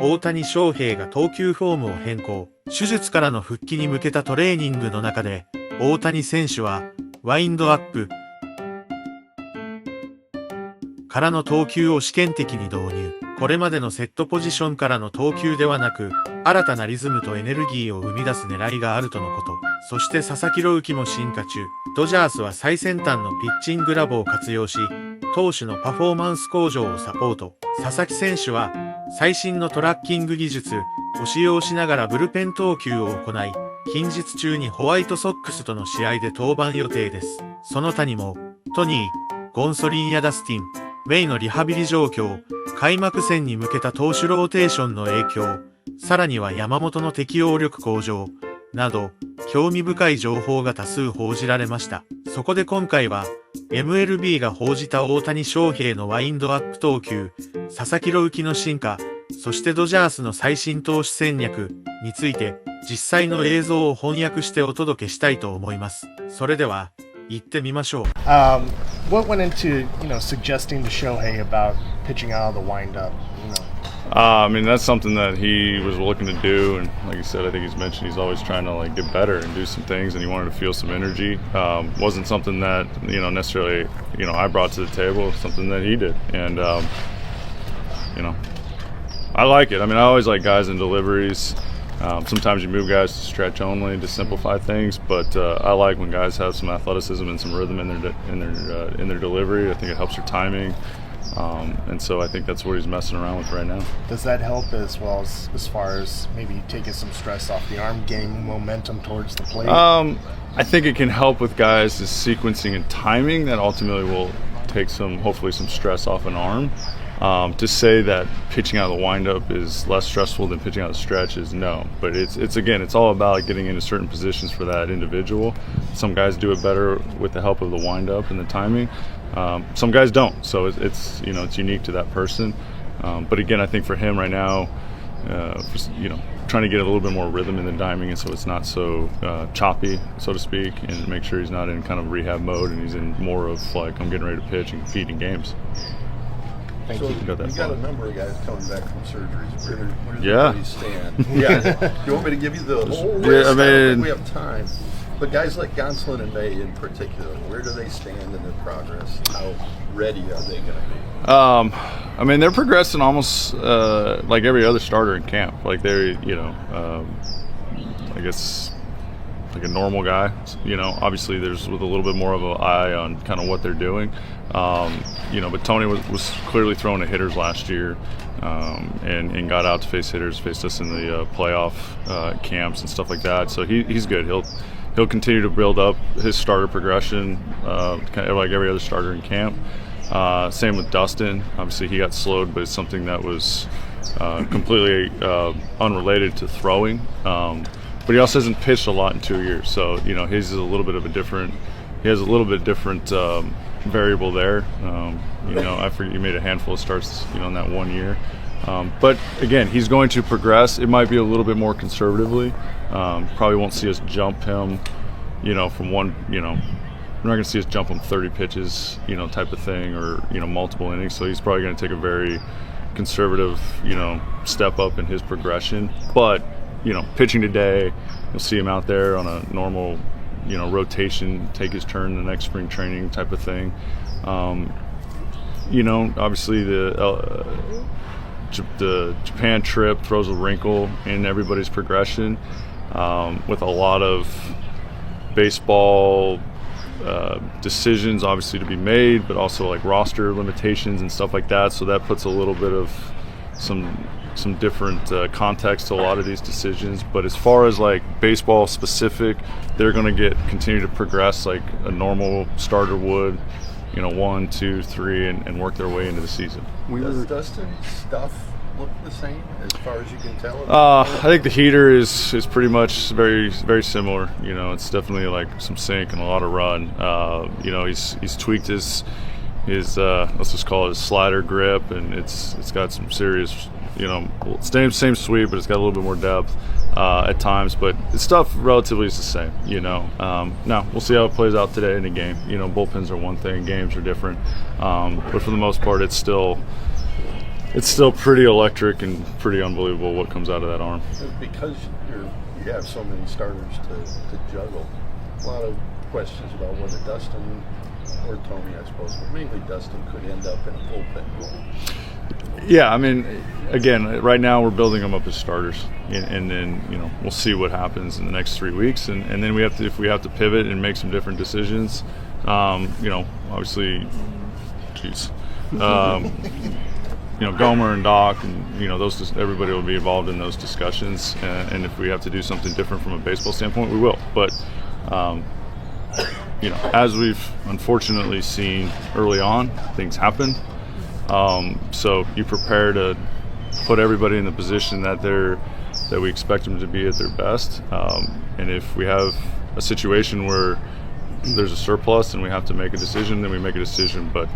大谷翔平が投球フォームを変更。手術からの復帰に向けたトレーニングの中で、大谷選手は、ワインドアップからの投球を試験的に導入。これまでのセットポジションからの投球ではなく、新たなリズムとエネルギーを生み出す狙いがあるとのこと。そして佐々木朗希も進化中。ドジャースは最先端のピッチングラボを活用し、投手のパフォーマンス向上をサポート。佐々木選手は、最新のトラッキング技術を使用しながらブルペン投球を行い、近日中にホワイトソックスとの試合で登板予定です。その他にも、トニー、ゴンソリンやダスティン、メイのリハビリ状況、開幕戦に向けた投手ローテーションの影響、さらには山本の適応力向上、など、興味深い情報が多数報じられました。そこで今回は、MLB が報じた大谷翔平のワインドアップ投球、佐々木朗希の進化、そしてドジャースの最新投手戦略について、実際の映像を翻訳してお届けしたいと思います。それでは、行ってみましょう。What went into, suggesting to Shohei about pitching out of the windup? I mean, that's something that he was looking to do, and like you said, I think he's mentioned he's always trying to get better and do some things, and he wanted to feel some energy. Wasn't something that necessarily I brought to the table. Something that he did, and I like it. I mean, I always like guys in deliveries. Sometimes you move guys to stretch only to simplify things, but I like when guys have some athleticism and some rhythm in their delivery. I think it helps their timing. And so I think that's what he's messing around with right now. Does that help as well as far as maybe taking some stress off the arm, gaining momentum towards the plate? I think it can help with guys' sequencing and timing that ultimately will take hopefully some stress off an arm. To say that pitching out of the windup is less stressful than pitching out of the stretch is no. But it's all about getting into certain positions for that individual. Some guys do it better with the help of the windup and the timing. Some guys don't. So it's unique to that person. But again, I think for him right now, trying to get a little bit more rhythm in the timing, and so it's not so choppy, so to speak, and make sure he's not in kind of rehab mode and he's in more of like I'm getting ready to pitch and compete in games. So you got a number of guys coming back from surgeries. Where does Yeah. everybody stand? Yeah. You want me to give you the whole list? I I don't think mean, we have time. But guys like Gonsolin and May in particular, where do they stand in their progress? How ready are they going to be? I mean, they're progressing almost like every other starter in camp. Like they're, I guess like a normal guy. Obviously there's with a little bit more of an eye on kind of what they're doing. But Tony was clearly throwing at hitters last year, and got out to face hitters, faced us in the playoff camps and stuff like that. So he's good. He'll continue to build up his starter progression, kind of like every other starter in camp. Same with Dustin. Obviously he got slowed, but it's something that was completely unrelated to throwing. But he also hasn't pitched a lot in 2 years, so his is a little bit of a different. He has a little bit different variable there. I forget you made a handful of starts, in that 1 year. But again, he's going to progress. It might be a little bit more conservatively. Probably won't see us jump him, from one. We're not going to see us jump him 30 pitches, type of thing, or multiple innings. So he's probably going to take a very conservative, step up in his progression. But pitching today, you'll see him out there on a normal, rotation, take his turn in the next spring training type of thing. Obviously the Japan trip throws a wrinkle in everybody's progression, with a lot of baseball decisions obviously to be made, but also like roster limitations and stuff like that. So that puts a little bit of some different context to a lot of these decisions. But as far as like baseball specific, they're going to continue to progress like a normal starter would, 1, 2, 3, and work their way into the season. Does Dustin's stuff look the same as far as you can tell? I think the heater is pretty much very, very similar. It's definitely like some sink and a lot of run. He's tweaked his let's just call it his slider grip, and it's got some serious, same sweep, but it's got a little bit more depth at times. But the stuff relatively is the same. Now we'll see how it plays out today in the game. Bullpens are one thing, games are different. But for the most part, it's still it's still pretty electric and pretty unbelievable what comes out of that arm. Because you have so many starters to juggle, a lot of questions about whether Dustin or Tony, I suppose, but mainly Dustin, could end up in a bullpen role. Yeah, I mean, again, right now we're building them up as starters, and then we'll see what happens in the next 3 weeks, and then if we have to pivot and make some different decisions, obviously, Gomer and Doc, and everybody will be involved in those discussions, and if we have to do something different from a baseball standpoint, we will. But as we've unfortunately seen early on, things happen. So you prepare to put everybody in the position that we expect them to be at their best. And if we have a situation where there's a surplus and we have to make a decision, then we make a decision. But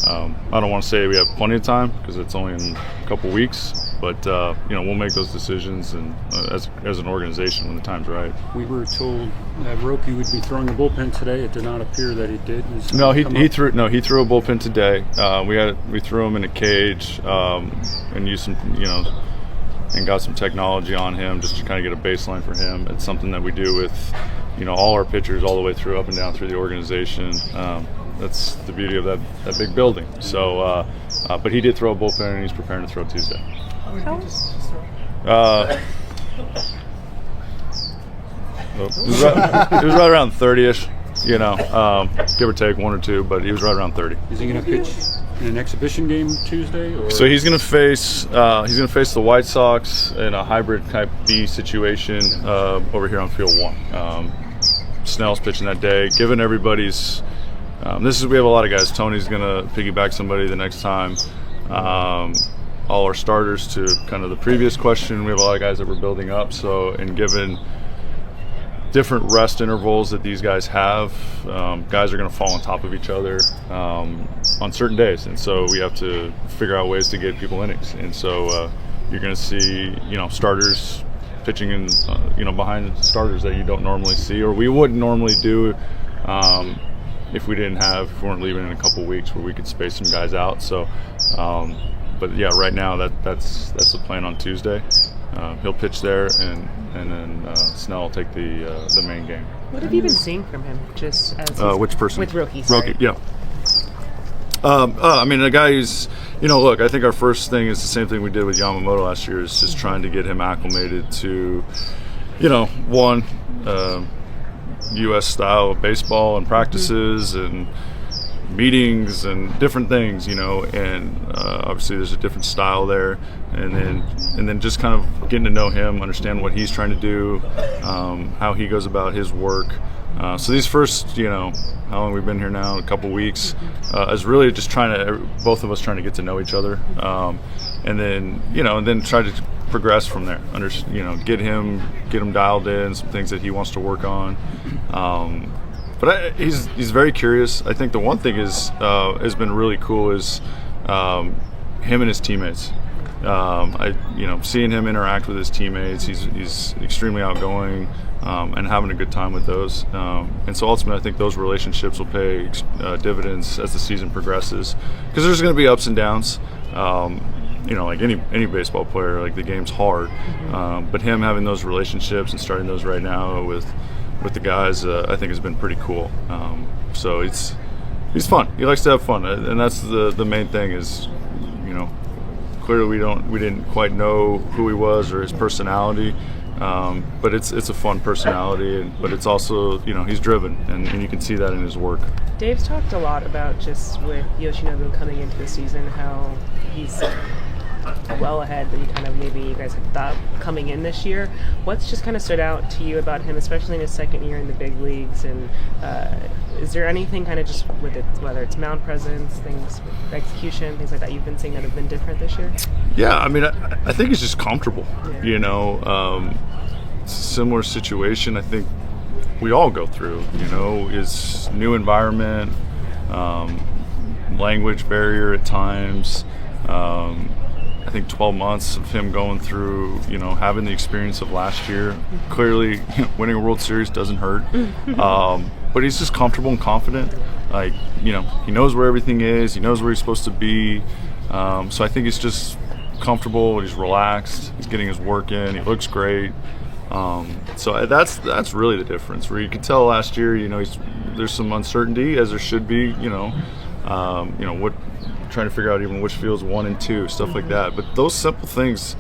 I don't want to say we have plenty of time because it's only in a couple weeks. But we'll make those decisions and as an organization when the time's right. We were told that Roki would be throwing a bullpen today. It did not appear that he did. No, he threw a bullpen today. We threw him in a cage and used some and got some technology on him just to kind of get a baseline for him. It's something that we do with all our pitchers all the way through, up and down through the organization. That's the beauty of that big building. So, but he did throw a bullpen and he's preparing to throw Tuesday. It was right around 30ish, give or take 1 or 2, but he was right around 30. Is he going to pitch in an exhibition game Tuesday? Or? So he's going to face the White Sox in a hybrid type B situation over here on Field 1. Snell's pitching that day. Given everybody's, we have a lot of guys. Tony's going to piggyback somebody the next time. All our starters, to kind of the previous question, we have a lot of guys that we're building up. So, and given different rest intervals that these guys have, guys are going to fall on top of each other on certain days, and so we have to figure out ways to get people innings. And so you're going to see starters pitching in behind starters that you don't normally see, or we wouldn't normally do if we weren't leaving in a couple weeks, where we could space some guys out. So but yeah, right now that's the plan on Tuesday. He'll pitch there, and then Snell will take the main game. What have you been seeing from him? Just as which person? With Roki. Sorry. Roki, yeah. I mean, a guy who's, look, I think our first thing is the same thing we did with Yamamoto last year, is just trying to get him acclimated to, one, U.S. style of baseball and practices and meetings and different things, and obviously there's a different style there, and then just kind of getting to know him, understand what he's trying to do, how he goes about his work. So these first, how long we've been here now, a couple weeks, is really just both of us trying to get to know each other, and then try to progress from there. Get him dialed in, some things that he wants to work on. But he's very curious. I think the one thing has been really cool is him and his teammates. Seeing him interact with his teammates, he's extremely outgoing and having a good time with those. And so ultimately, I think those relationships will pay dividends as the season progresses, because there's going to be ups and downs. Like any baseball player, like the game's hard. But him having those relationships and starting those right now with the guys, I think has been pretty cool. So he's fun. He likes to have fun, and that's the main thing. Is clearly we didn't quite know who he was or his personality, but it's a fun personality, but it's also he's driven, and you can see that in his work. Dave's talked a lot about, just with Yoshinobu coming into the season, how he's well ahead than kind of maybe you guys had thought coming in this year. What's just kind of stood out to you about him, especially in his second year in the big leagues? And is there anything kind of just with it, whether it's mound presence, things, execution, things like that, you've been seeing that have been different this year? Yeah, I mean, I think he's just comfortable. Yeah. Similar situation I think we all go through. Is new environment, language barrier at times. I think 12 months of him going through, having the experience of last year. Clearly, winning a World Series doesn't hurt. But he's just comfortable and confident. He knows where everything is. He knows where he's supposed to be. So I think he's just comfortable. He's relaxed. He's getting his work in. He looks great. So that's really the difference. Where you could tell last year, there's some uncertainty, as there should be. What trying to figure out even which fields 1 and 2, stuff like that. But those simple things,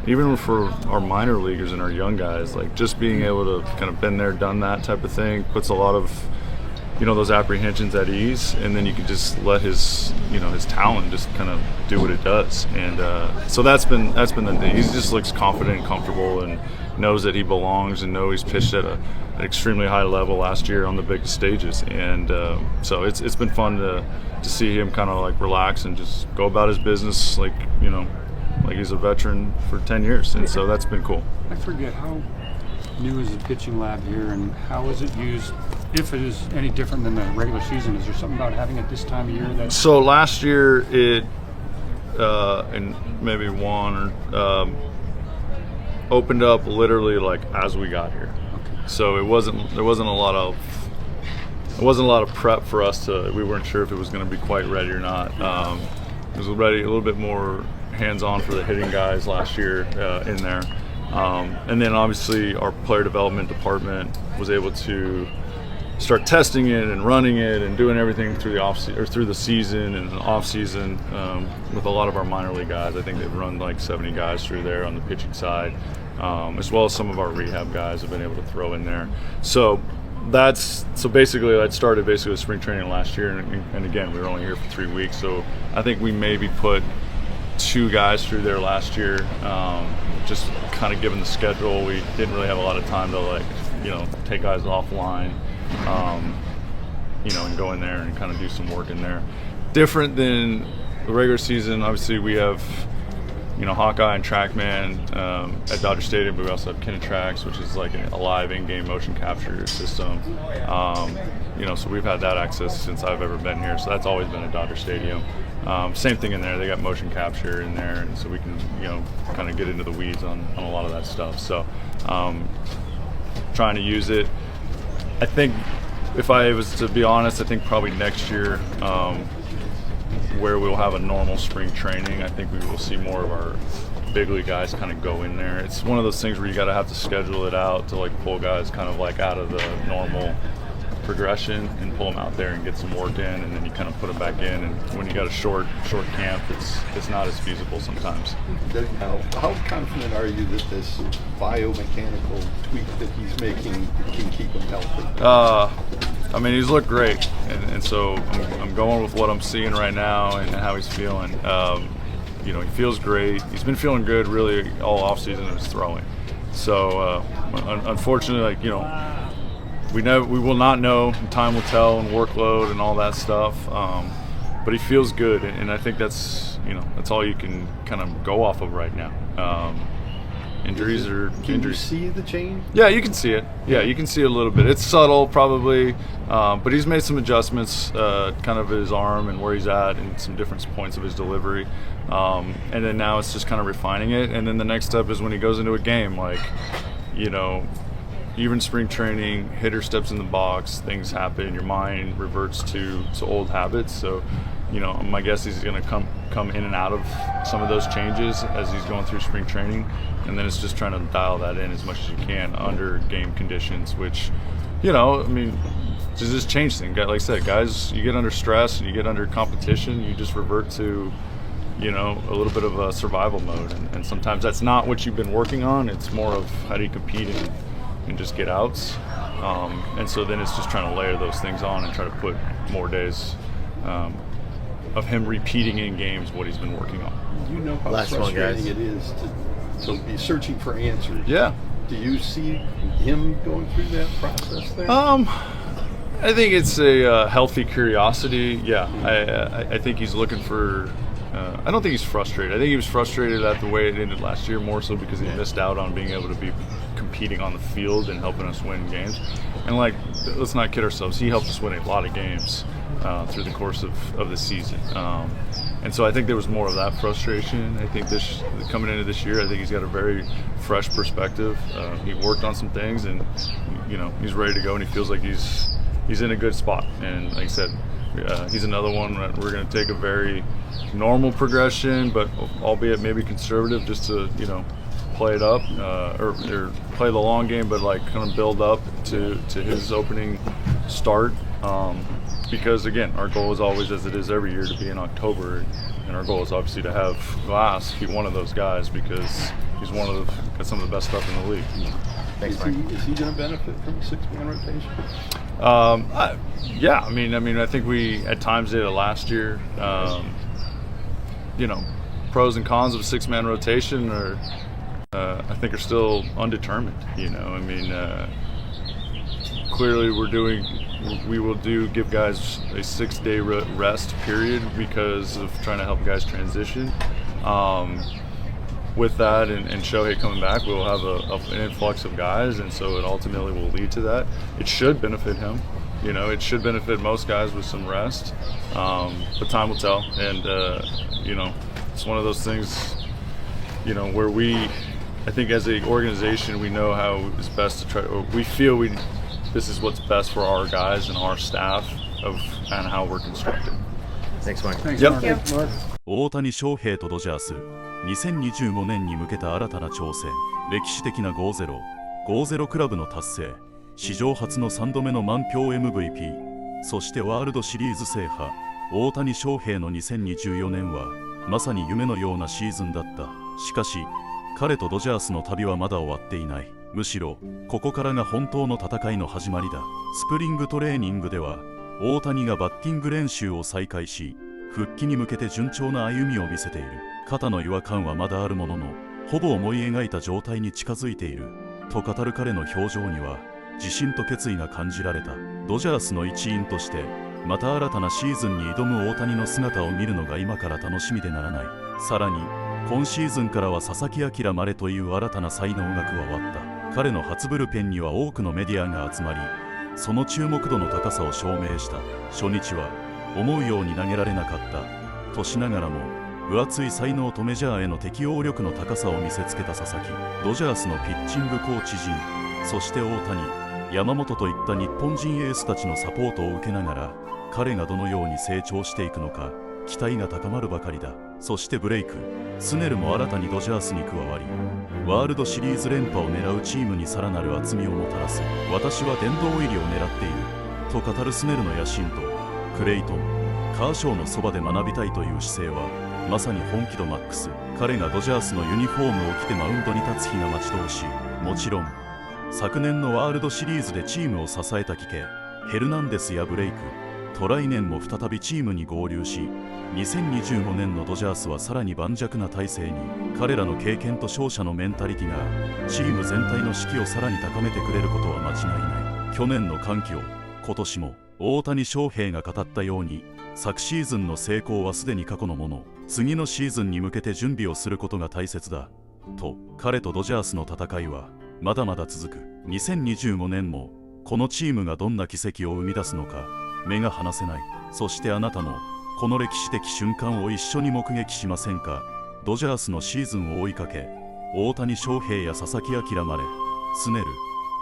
even for our minor leaguers and our young guys, like just being able to kind of been there, done that type of thing, puts a lot of those apprehensions at ease, and then you can just let his talent just kind of do what it does. And so that's been the thing. He just looks confident and comfortable and knows that he belongs, and knows he's pitched at an extremely high level last year on the biggest stages. And so it's been fun to see him kind of like relax and just go about his business like he's a veteran for 10 years. And so that's been cool. I forget, how new is the pitching lab here, and how is it used? If it is any different than the regular season, is there something about having it this time of year that? So last year it, and maybe opened up literally like as we got here. Okay. So there wasn't a lot of prep for us we weren't sure if it was going to be quite ready or not. It was ready, a little bit more hands-on for the hitting guys last year in there. And then obviously our player development department was able to start testing it and running it and doing everything through the season and the off season with a lot of our minor league guys. I think they've run like 70 guys through there on the pitching side, as well as some of our rehab guys have been able to throw in there. So basically that started with spring training last year, and again, we were only here for 3 weeks, so I think we maybe put 2 guys through there last year, just kind of given the schedule. We didn't really have a lot of time to take guys offline, and go in there and kind of do some work in there. Different than the regular season, obviously we have Hawkeye and TrackMan at Dodger Stadium, but we also have Kinetrax, which is like a live in-game motion capture system. So we've had that access since I've ever been here, so that's always been at Dodger Stadium. Same thing in there, they got motion capture in there, and so we can kind of get into the weeds on a lot of that stuff. So trying to use it. I think if I was to be honest, I think probably next year, where we'll have a normal spring training, I think we will see more of our big league guys kind of go in there. It's one of those things where you got to have to schedule it out to like pull guys kind of like out of the normal progression and pull them out there and get some work in, and then you kind of put them back in. And when you got a short camp, it's not as feasible sometimes. How confident are you that this biomechanical tweak that he's making can keep him healthy? I mean, he's looked great, and so I'm going with what I'm seeing right now and how he's feeling. He feels great. He's been feeling good really all off season of his throwing. So unfortunately, we will not know. Time will tell, and workload and all that stuff. But he feels good, and I think that's all you can kind of go off of right now. Injuries are injuries. Can you see the change? Yeah, you can see it. Yeah, you can see it a little bit. It's subtle, probably, but he's made some adjustments, kind of his arm and where he's at, and some different points of his delivery. And then now it's just kind of refining it. And then the next step is when he goes into a game, even spring training, hitter steps in the box, things happen, your mind reverts to old habits. So, my guess is he's going to come in and out of some of those changes as he's going through spring training, and then it's just trying to dial that in as much as you can under game conditions, which, just change things. Like I said, guys, you get under stress and you get under competition, you just revert to, a little bit of a survival mode, and sometimes that's not what you've been working on. It's more of how do you compete and just get outs, and so then it's just trying to layer those things on and try to put more days of him repeating in games what he's been working on. You know how Last one, frustrating guys. it is to be searching for answers. Yeah. Do you see him going through that process there? I think it's a healthy curiosity. Yeah, I think he's looking for. I don't think he's frustrated. I think he was frustrated at the way it ended last year, more so because he missed out on being able to be competing on the field and helping us win games. And let's not kid ourselves, he helped us win a lot of games through the course of the season. And so I think there was more of that frustration. I think coming into this year, I think he's got a very fresh perspective. He worked on some things, and he's ready to go, and he feels like he's in a good spot. And like I said, he's another one that we're going to take a very normal progression, but albeit maybe conservative, just to play it up or play the long game, but like kind of build up to his opening start. Because again, our goal is always, as it is every year, to be in October, and our goal is obviously to have Glass be one of those guys because he's got some of the best stuff in the league. Thanks, Mike. Is he going to benefit from a 6-man rotation? Yeah, I mean, I think we at times did it last year. Pros and cons of a 6-man rotation I think are still undetermined. Clearly we will give guys a 6-day rest period because of trying to help guys transition. With that and Shohei coming back, we'll have an influx of guys, and so it ultimately will lead to that. It should benefit him. It should benefit most guys with some rest, but time will tell. And it's one of those things, where I think as an organization, we know how it's best to try, or we feel this is what's best for our guys and our staff and how we're constructed. Thanks, Mike. Thanks, Yep. Mark. Thank you. Mark. 大谷翔平とドジャース2025年に向けた新たな挑戦、歴史的な 5-0 クラブの達成、史上初の3度目の満票 MVP、 そしてワールドシリーズ制覇。大谷翔平の2024年はまさに夢のようなシーズンだった。しかし彼とドジャースの旅はまだ終わっていない。むしろここからが本当の戦いの始まりだ。スプリングトレーニングでは大谷がバッティング練習を再開し、復帰に向けて順調な歩みを見せている。肩の違和感はまだあるものの、ほぼ思い描いた状態に近づいていると語る彼の表情には自信と決意が感じられた。ドジャースの一員としてまた新たなシーズンに挑む大谷の姿を見るのが今から楽しみでならない。さらに今シーズンからは佐々木朗までという新たな才能が加わった。彼の初ブルペンには多くのメディアが集まり、その注目度の高さを証明した。初日は思うように投げられなかったとしながらも、分厚い才能とメジャーへの適応力の高さを見せつけた佐々木。ドジャースのピッチングコーチ陣、そして大谷、山本といった日本人エースたちのサポートを受けながら、彼がどのように成長していくのか期待が高まるばかりだ。そしてブレイク・スネルも新たにドジャースに加わり、ワールドシリーズ連覇を狙うチームにさらなる厚みをもたらす。私は殿堂入りを狙っていると語るスネルの野心と、クレイトン・カーショーのそばで学びたいという姿勢はまさに本気度マックス。彼がドジャースのユニフォームを着てマウンドに立つ日が待ち遠しい。もちろん昨年のワールドシリーズでチームを支えた貴家ヘルナンデスやブレイクと来年も再びチームに合流し、2025年のドジャースはさらに盤石な体制に。彼らの経験と勝者のメンタリティがチーム全体の士気をさらに高めてくれることは間違いない。去年の歓喜を今年も大谷翔平が語ったように、昨シーズンの成功はすでに過去のもの。次のシーズンに向けて準備をすることが大切だと。彼とドジャースの戦いはまだまだ続く。2025年もこのチームがどんな奇跡を生み出すのか目が離せない。そしてあなたもこの歴史的瞬間を一緒に目撃しませんか。ドジャースのシーズンを追いかけ、大谷翔平や佐々木朗まで、スネル、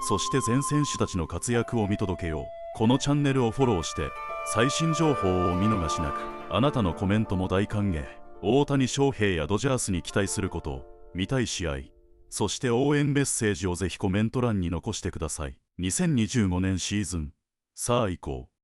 そして全選手たちの活躍を見届けよう。このチャンネルをフォローして最新情報をお見逃しなく。あなたのコメントも大歓迎。大谷翔平やドジャースに期待すること、見たい試合、そして応援メッセージをぜひコメント欄に残してください。2025年シーズン、さあ行こう。